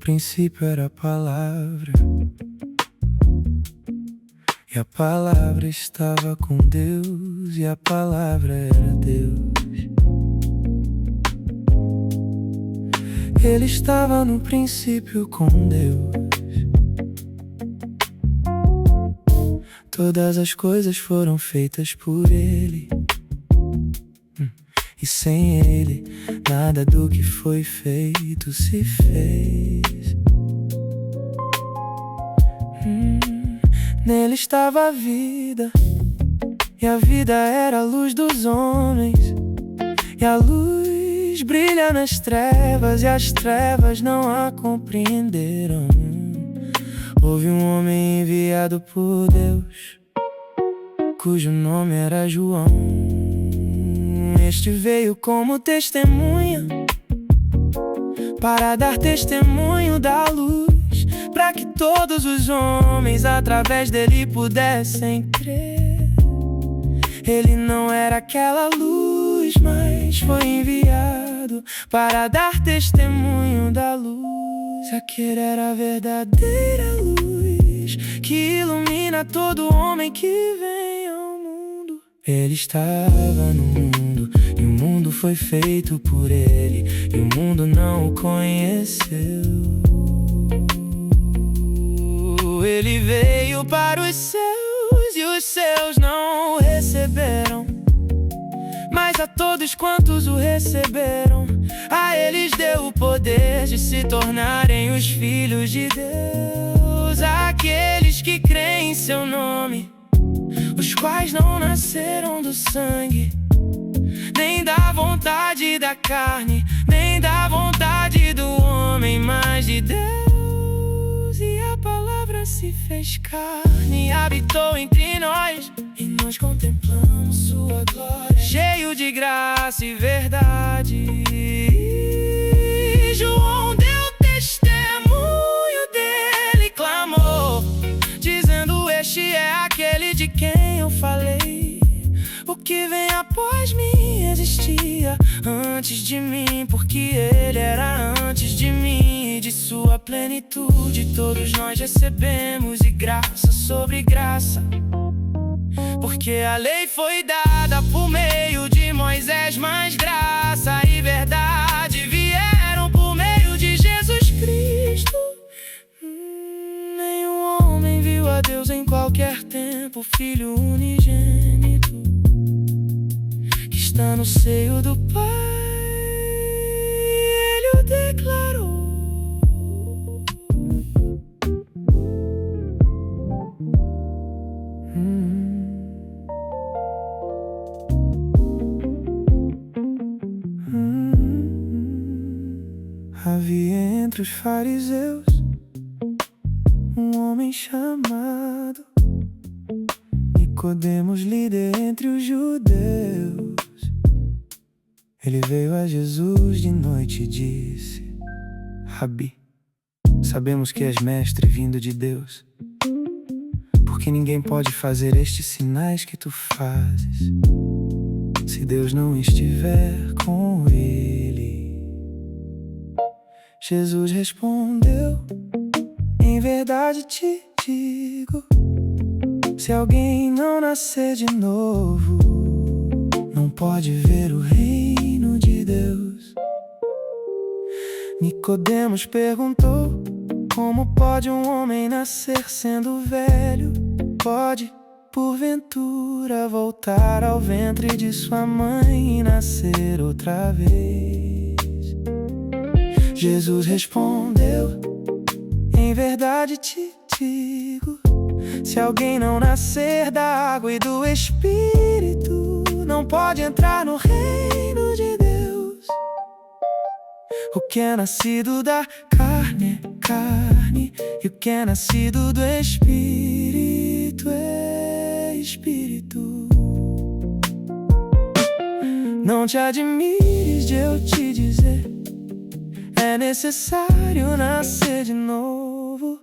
princípio era a palavra, e a palavra estava com Deus, e a palavra era Deus. Ele estava no princípio com Deus. Todas as coisas foram feitas por Ele, e sem Ele, nada do que foi feito se fez. Nele estava a vida, e a vida era a luz dos homens. E a luz brilha nas trevas, e as trevas não a compreenderam. Houve um homem enviado por Deus, cujo nome era João. Este veio como testemunha, para dar testemunho da luz, para que todos os homens através dele pudessem crer. Ele não era aquela luz, mas foi enviado para dar testemunho da luz. Aquele era a verdadeira luz, que ilumina todo homem que vem ao mundo. Ele estava no mundo, e o mundo foi feito por ele, e o mundo não o conheceu. Ele veio para os seus, e os seus não o receberam. Mas a todos quantos o receberam, a eles deu o poder de se tornarem os filhos de Deus. Aqueles que creem em seu nome, os quais não nasceram do sangue, nem da vontade da carne, nem da vontade do homem, mas de Deus. E a palavra se fez carne e habitou entre nós, e nós contemplamos sua glória, cheio de graça e verdade. E João deu testemunho dele, clamou, dizendo: este é aquele de quem eu falei. O que vem após mim existia antes de mim, porque ele era antes de mim. E de sua plenitude todos nós recebemos, e graça sobre graça. Porque a lei foi dada por meio de Moisés, mas graça e verdade vieram por meio de Jesus Cristo. Nenhum homem viu a Deus em qualquer tempo, Filho unigênito, que está no seio do Pai, Ele o declarou. Havia entre os fariseus um homem chamado Nicodemos, líder entre os judeus. Ele veio a Jesus de noite e disse: Rabi, sabemos que és mestre vindo de Deus, porque ninguém pode fazer estes sinais que tu fazes se Deus não estiver com ele. Jesus respondeu: em verdade te digo, se alguém não nascer de novo, não pode ver o reino de Deus. Nicodemos perguntou: como pode um homem nascer sendo velho? Pode, porventura, voltar ao ventre de sua mãe e nascer outra vez? Jesus respondeu: em verdade te digo, se alguém não nascer da água e do Espírito, não pode entrar no reino de Deus. O que é nascido da carne é carne, e o que é nascido do Espírito é Espírito. Não te admires de eu te dizer, é necessário nascer de novo.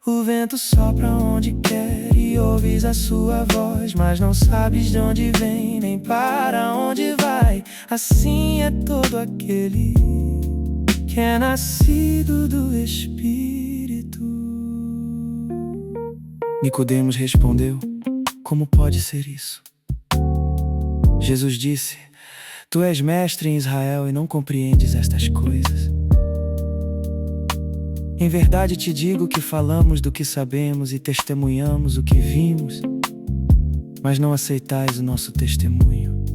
O vento sopra onde quer e ouves a sua voz, mas não sabes de onde vem nem para onde vai. Assim é todo aquele que é nascido do Espírito. Nicodemos respondeu: como pode ser isso? Jesus disse: tu és mestre em Israel e não compreendes estas coisas. Em verdade te digo que falamos do que sabemos e testemunhamos o que vimos, mas não aceitais o nosso testemunho.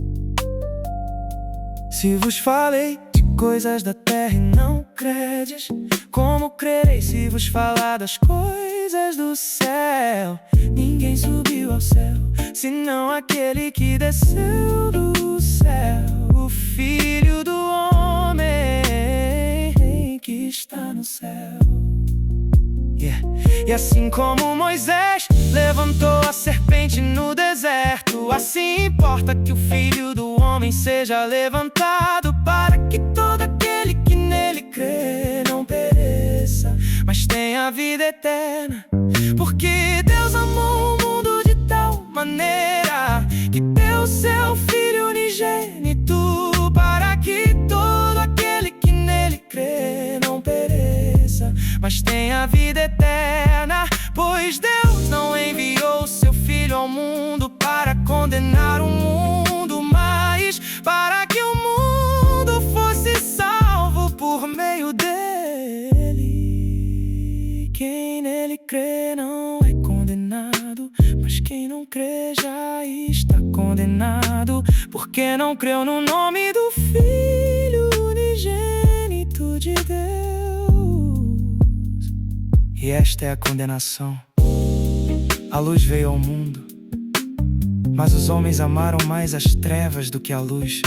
Se vos falei de coisas da terra e não credes, como crereis se vos falar das coisas do céu? Ninguém subiu ao céu, senão aquele que desceu do céu, o Filho do Homem que está no céu. E assim como Moisés levantou a serpente no deserto, assim importa que o Filho do Homem seja levantado, para que todo aquele que nele crê não pereça, mas tenha vida eterna. Porque Deus amou o mundo de tal maneira que deu seu Filho unigênito, para que todo aquele que nele crê não pereça, mas tenha vida eterna. Pois Deus não enviou seu Filho ao mundo para condenar o mundo, mas para que o mundo fosse salvo por meio dele. Quem nele crê não é condenado, mas quem não crê já está condenado, porque não creu no nome do Filho unigênito de Deus. E esta é a condenação: a luz veio ao mundo, mas os homens amaram mais as trevas do que a luz,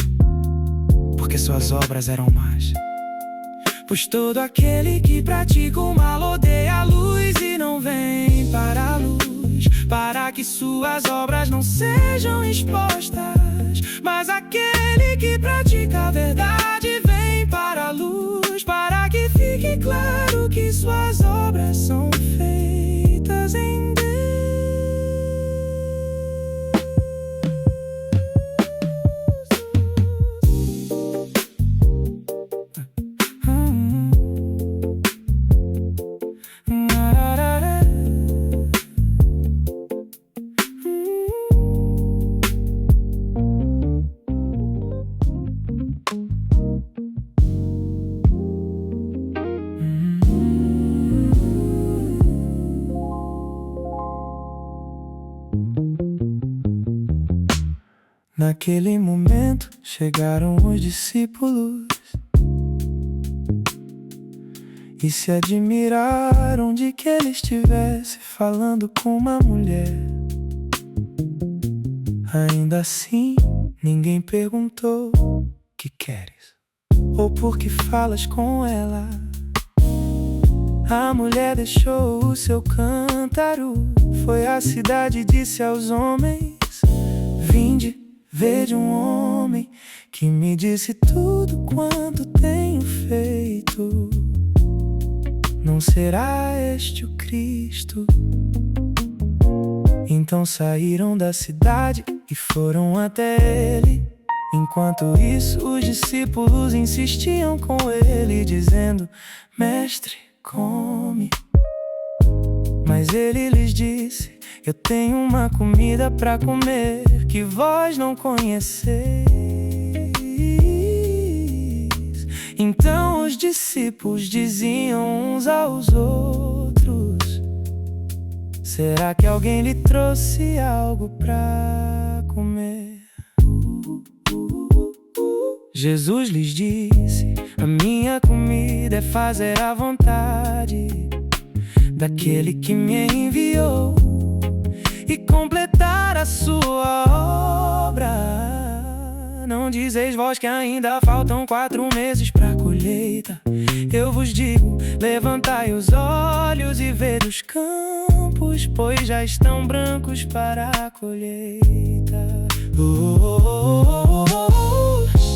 porque suas obras eram más. Pois todo aquele que pratica o mal odeia a luz e não vem para a luz, para que suas obras não sejam expostas. Mas aquele que pratica a verdade vem para a luz, para que fique claro que suas obras são feitas em Deus. Naquele momento chegaram os discípulos e se admiraram de que ele estivesse falando com uma mulher. Ainda assim, ninguém perguntou: que queres? Ou por que falas com ela? A mulher deixou o seu cântaro, foi à cidade e disse aos homens: vinde, vede um homem que me disse tudo quanto tenho feito. Não será este o Cristo? Então saíram da cidade e foram até ele. Enquanto isso, os discípulos insistiam com ele, dizendo: mestre, come. Mas ele lhes disse: eu tenho uma comida para comer que vós não conheceis. Então os discípulos diziam uns aos outros: será que alguém lhe trouxe algo para comer? Jesus lhes disse: a minha comida é fazer a vontade daquele que me enviou e completar a sua obra. Não dizeis vós que ainda faltam 4 meses para a colheita? Eu vos digo, levantai os olhos e vede os campos, pois já estão brancos para a colheita.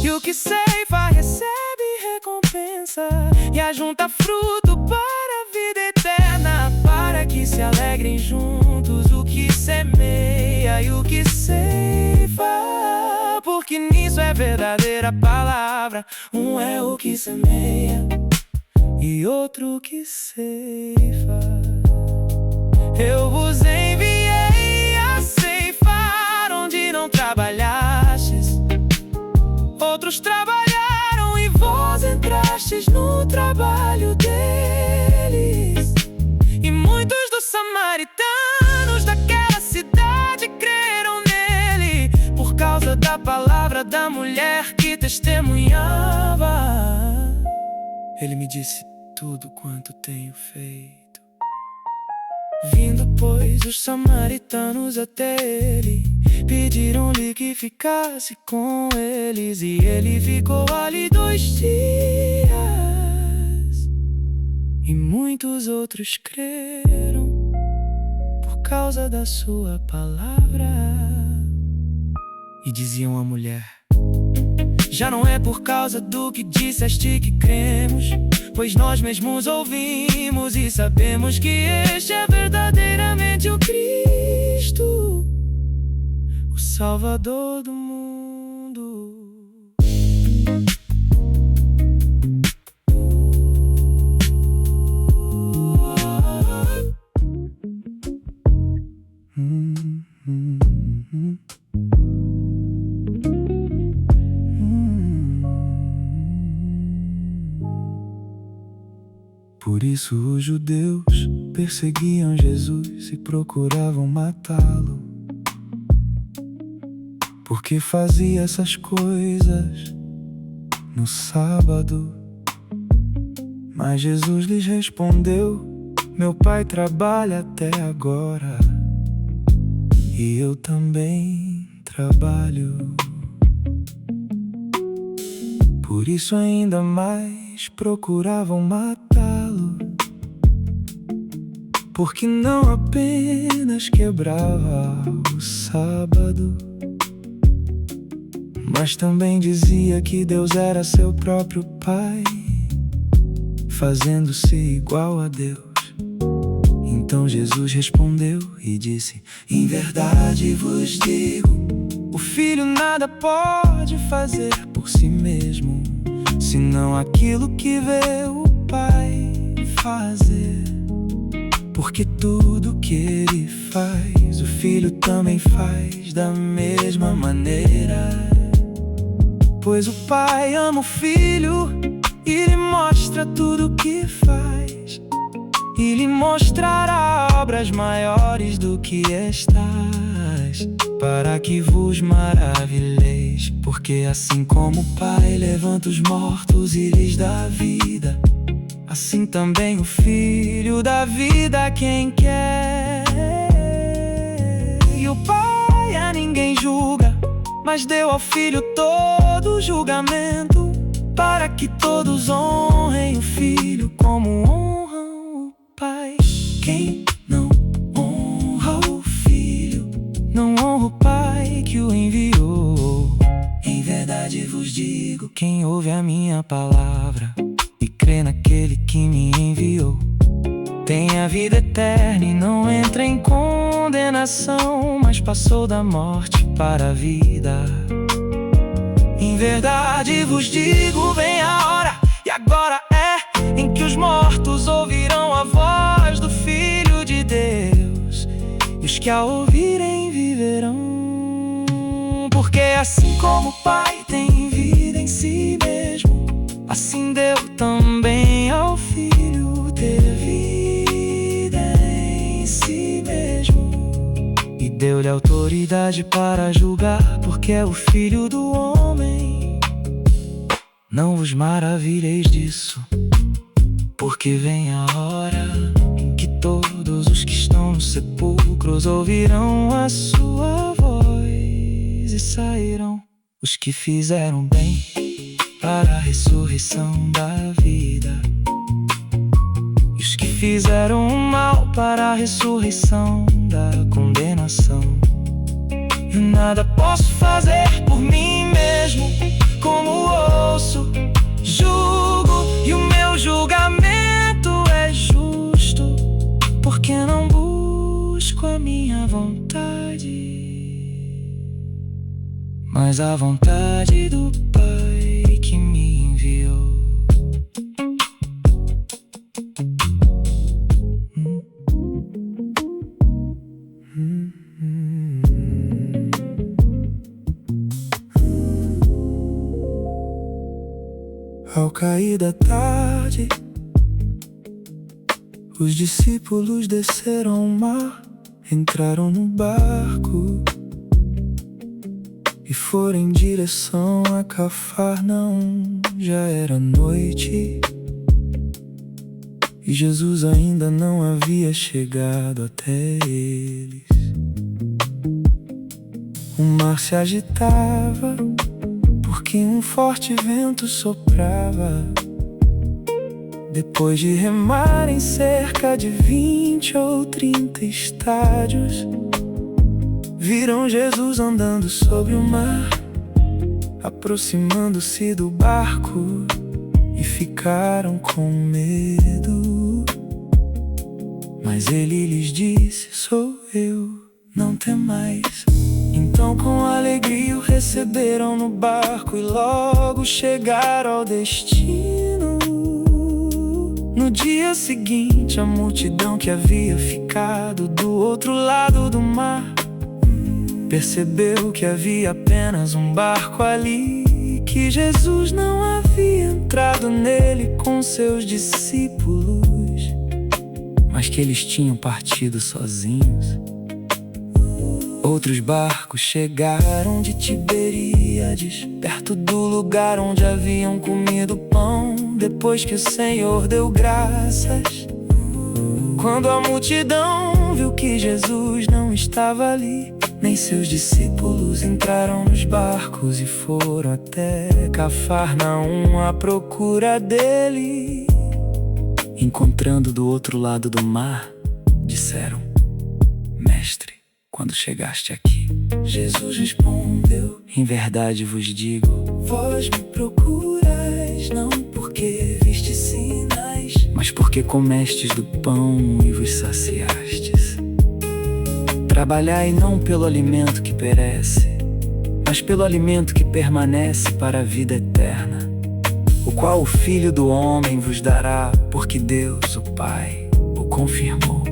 E o que ceifa recebe recompensa, e ajunta fruto para a vida eterna, para que se alegrem juntos o que semeia e o que ceifa. Porque nisso é verdadeira palavra. Um é o que semeia e outro que ceifa. Eu vos enviei a ceifar onde não trabalhastes. Outros trabalharam e vós entrastes no trabalho deles. E muitos dos samaritanos daquela cidade creram nele, por causa da palavra da mulher que testemunhava. Ele me disse tudo quanto tenho feito. Vindo, pois, os samaritanos até ele, pediram-lhe que ficasse com eles. E ele ficou ali 2 dias. E muitos outros creram por causa da sua palavra. E diziam à mulher: já não é por causa do que disseste que cremos, pois nós mesmos ouvimos e sabemos que este é verdadeiramente o Cristo, o Salvador do mundo. Por isso os judeus perseguiam Jesus e procuravam matá-lo, porque fazia essas coisas no sábado. Mas Jesus lhes respondeu: meu Pai trabalha até agora, e eu também trabalho. Por isso ainda mais procuravam matá-lo, porque não apenas quebrava o sábado, mas também dizia que Deus era seu próprio Pai, fazendo-se igual a Deus. Então Jesus respondeu e disse: em verdade vos digo, o Filho nada pode fazer por si mesmo, senão aquilo que vê o Pai fazer. Porque tudo que ele faz, o Filho também faz da mesma maneira. Pois o Pai ama o Filho e lhe mostra tudo o que faz, e lhe mostrará obras maiores do que estas, para que vos maravilheis. Porque assim como o Pai levanta os mortos e lhes dá vida, assim também o Filho dá vida a quem quer. E o Pai a ninguém julga, mas deu ao Filho todo o julgamento, para que todos honrem o Filho como honram o Pai. Quem não honra o Filho, não honra o Pai que o enviou. Em verdade vos digo, quem ouve a minha palavra e crê naquele que me enviou, tem a vida eterna e não entra em condenação, mas passou da morte para a vida. Em verdade vos digo, vem a hora, e agora é, em que os mortos ouvirão a voz do Filho de Deus, e os que a ouvirem viverão. Porque assim como o Pai tem vida em si mesmo, assim deu também ao Filho ter vida em si mesmo, e deu-lhe autoridade para julgar, porque é o Filho do homem. Não vos maravilheis disso, porque vem a hora em que todos os que estão nos sepulcros ouvirão a sua voz, e sairão os que fizeram bem para a ressurreição da vida, e os que fizeram o mal para a ressurreição da condenação. Eu nada posso fazer por mim mesmo, como ouço, julgo, e o meu julgamento é justo, porque não busco a minha vontade, mas a vontade do Pai que me enviou. cair da tarde, os discípulos desceram o mar, entraram no barco e foram em direção a Cafarnaum. Já era noite e Jesus ainda não havia chegado até eles. O mar se agitava porque um forte vento soprava. Depois de remar em cerca de 20 ou 30 estádios, viram Jesus andando sobre o mar, aproximando-se do barco, e ficaram com medo. Mas ele lhes disse: sou eu, não temais. Então com alegria o receberam no barco e logo chegaram ao destino. No dia seguinte, a multidão que havia ficado do outro lado do mar percebeu que havia apenas um barco ali, que Jesus não havia entrado nele com seus discípulos, mas que eles tinham partido sozinhos. Outros barcos chegaram de Tiberíades, perto do lugar onde haviam comido pão, depois que o Senhor deu graças. Quando a multidão viu que Jesus não estava ali, nem seus discípulos, entraram nos barcos e foram até Cafarnaum à procura dele. Encontrando do outro lado do mar, disseram: Mestre, quando chegaste aqui? Jesus respondeu: em verdade vos digo, vós me procurais, não porque vistes sinais, mas porque comestes do pão e vos saciastes. Trabalhai não pelo alimento que perece, mas pelo alimento que permanece para a vida eterna, o qual o Filho do Homem vos dará, porque Deus, o Pai, o confirmou.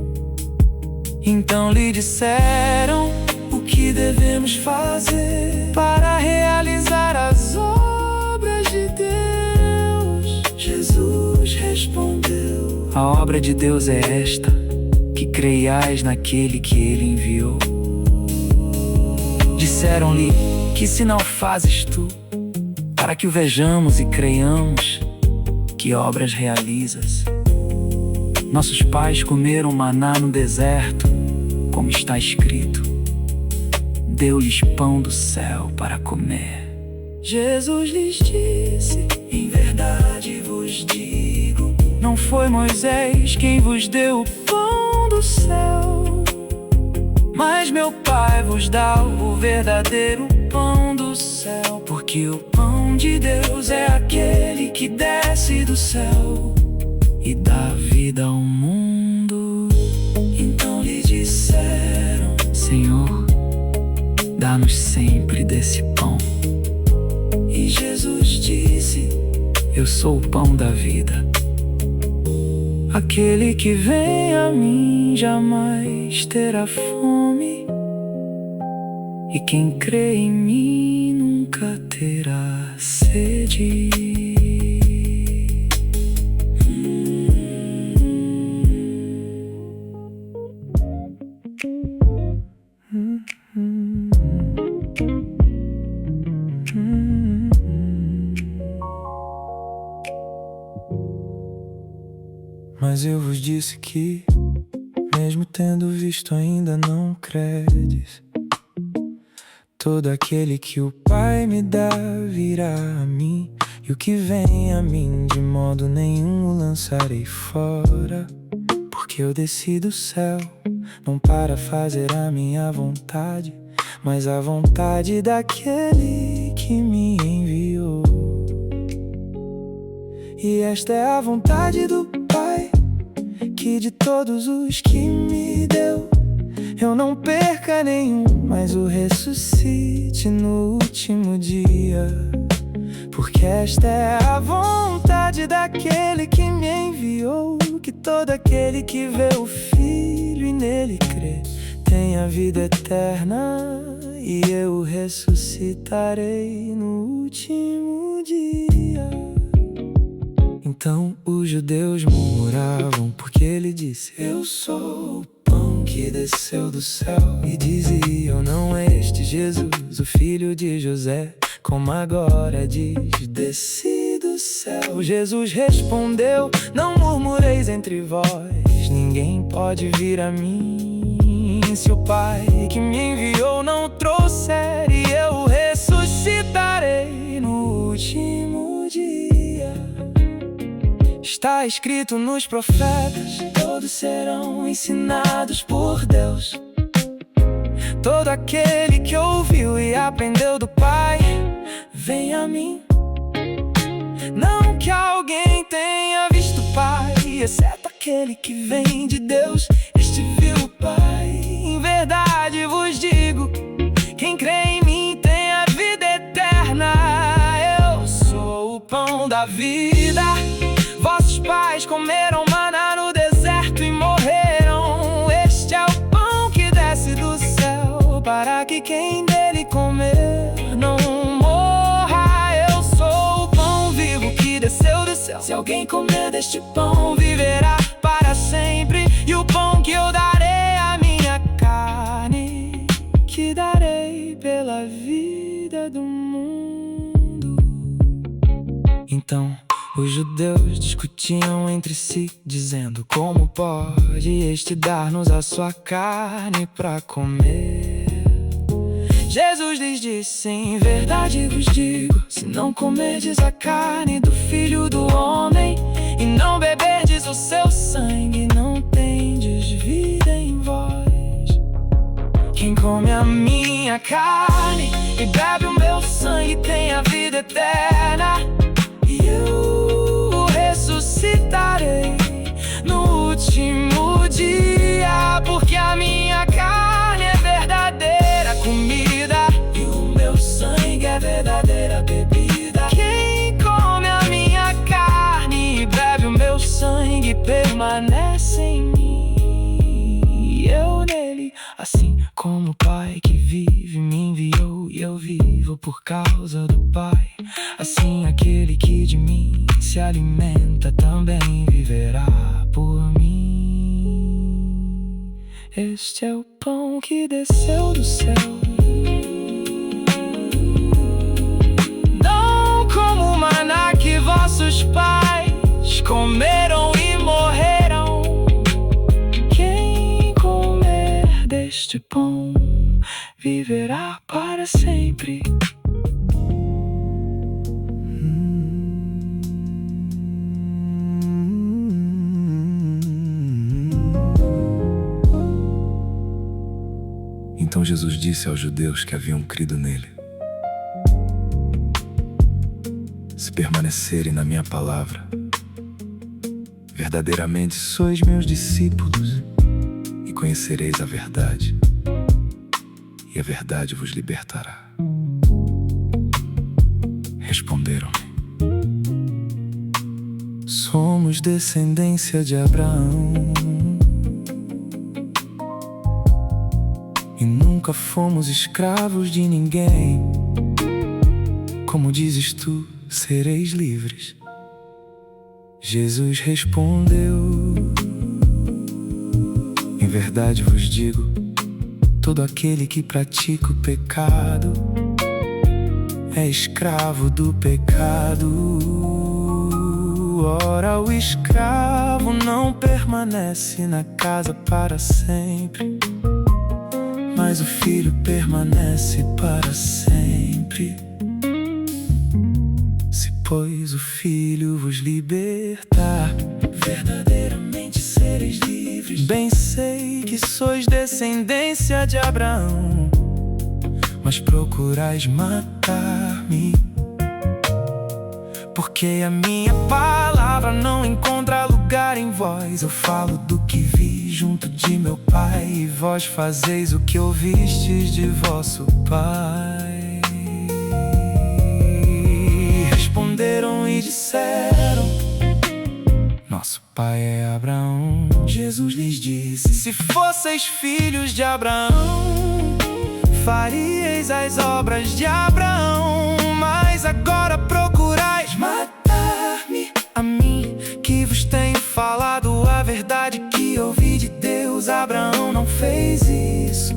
Então lhe disseram: o que devemos fazer para realizar as obras de Deus? Jesus respondeu: a obra de Deus é esta, que creiais naquele que ele enviou. Disseram-lhe: que sinal fazes tu, para que o vejamos e creiamos? Que obras realizas? Nossos pais comeram maná no deserto, como está escrito: deu-lhes pão do céu para comer. Jesus lhes disse: em verdade vos digo, não foi Moisés quem vos deu o pão do céu, mas meu Pai vos dá o verdadeiro pão do céu. Porque o pão de Deus é aquele que desce do céu e dá vida ao mundo. Então lhe disseram: Senhor, dá-nos sempre desse pão. E Jesus disse: eu sou o pão da vida. Aquele que vem a mim jamais terá fome, e quem crê em mim nunca terá sede. Mas eu vos disse que, mesmo tendo visto, ainda não credes. Todo aquele que o Pai me dá virá a mim, e o que vem a mim de modo nenhum o lançarei fora. Porque eu desci do céu, não para fazer a minha vontade, mas a vontade daquele que me enviou. E esta é a vontade do Pai, que de todos os que me deu, eu não perca nenhum, mas o ressuscite no último dia. Porque esta é a vontade daquele que me enviou, que todo aquele que vê o Filho e nele crê tenha vida eterna, e eu ressuscitarei no último dia. Então os judeus murmuravam, porque ele disse: eu sou o pão que desceu do céu. E diziam: não é este Jesus, o filho de José, como agora diz, desci do céu. Jesus respondeu: não murmureis entre vós, ninguém pode vir a mim se o Pai que me enviou não trouxer. E eu ressuscitarei no último dia. Está escrito nos profetas: todos serão ensinados por Deus. Todo aquele que ouviu e aprendeu do Pai, vem a mim. Não que alguém tenha visto o Pai, exceto aquele que vem de Deus, este viu o Pai. Em verdade vos digo, quem crê em mim tem a vida eterna. Eu sou o pão da vida. Vossos pais comeram maná no deserto e morreram. Este é o pão que desce do céu, para que quem dele comer não morra. Eu sou o pão vivo que desceu do céu. Se alguém comer deste pão, viverá para sempre. E o pão que eu darei é a minha carne, que darei pela vida do mundo. Então os judeus discutiam entre si, dizendo: como pode este dar-nos a sua carne para comer? Jesus lhes disse: em verdade vos digo, se não comerdes a carne do Filho do Homem e não beberdes o seu sangue, não tendes vida em vós. Quem come a minha carne e bebe o meu sangue tem a vida eterna, e eu ressuscitarei no último dia. Porque a minha carne é verdadeira comida e o meu sangue é verdadeira bebida. Quem come a minha carne e bebe o meu sangue permanece em mim e eu nele. Assim como o Pai que vive me enviou e eu vivo por causa do Pai, assim aquele que de mim se alimenta também viverá por mim. Este é o pão que desceu do céu, não como o maná que vossos pais comeram e morreram. Quem comer deste pão viverá para sempre. Então Jesus disse aos judeus que haviam crido nele: se permanecerem na minha palavra, verdadeiramente sois meus discípulos, e conhecereis a verdade, e a verdade vos libertará. Responderam-lhe: somos descendência de Abraão e nunca fomos escravos de ninguém. Como dizes tu, sereis livres. Jesus respondeu: em verdade vos digo, todo aquele que pratica o pecado é escravo do pecado. Ora, o escravo não permanece na casa para sempre, mas o filho permanece para sempre. Se, pois, o filho vos libertar, verdadeiramente sereis livres. Bem sei que sois descendência de Abraão, mas procurais matar-me, porque a minha palavra não encontra lugar em vós. Eu falo do que vi junto de meu Pai, e vós fazeis o que ouvistes de vosso pai. Responderam e disseram: nosso pai é Abraão. Jesus lhes disse: se fosseis filhos de Abraão, faríeis as obras de Abraão. Mas agora procurais matar-me, a mim, Deus, Abraão não fez isso.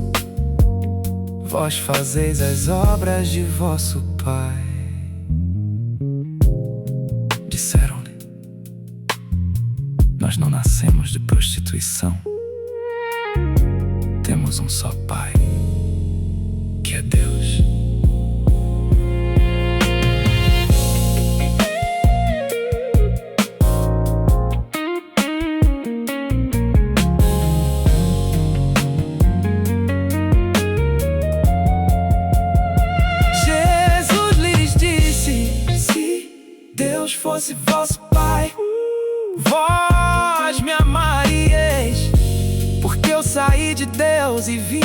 Vós fazeis as obras de vosso pai. Disseram-lhe: nós não nascemos de prostituição. Temos um só pai, que é Deus. Deus fosse vosso pai, vós me amaríeis, porque eu saí de Deus e vim.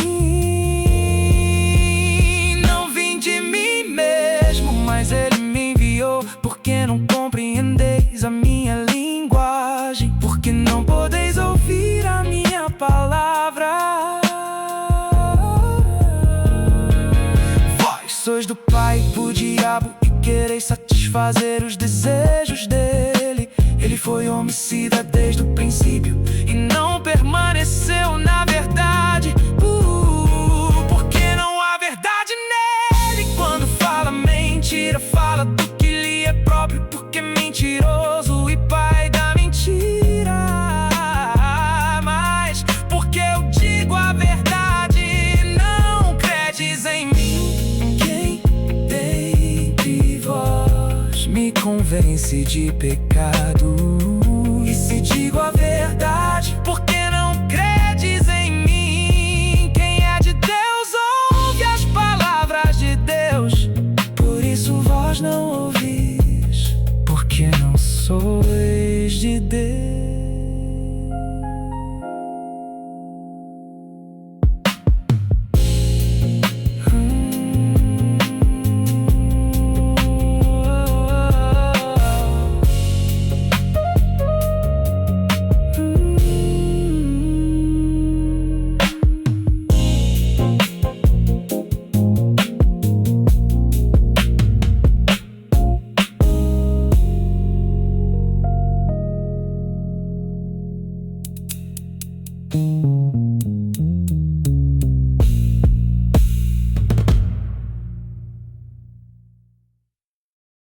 Não vim de mim mesmo, mas Ele me enviou. Porque não compreendeis a minha linguagem, porque não podeis ouvir a minha palavra. Vós sois do pai pro diabo, quereis satisfazer os desejos dele. Ele foi homicida desde o princípio e não permaneceu na verdade, porque não há verdade nele. Quando fala mentira, fala do que lhe é próprio, porque é mentiroso e pai da mentira. Mas porque eu digo a verdade, não credes em mim. Me convence de pecado, e se digo a verdade,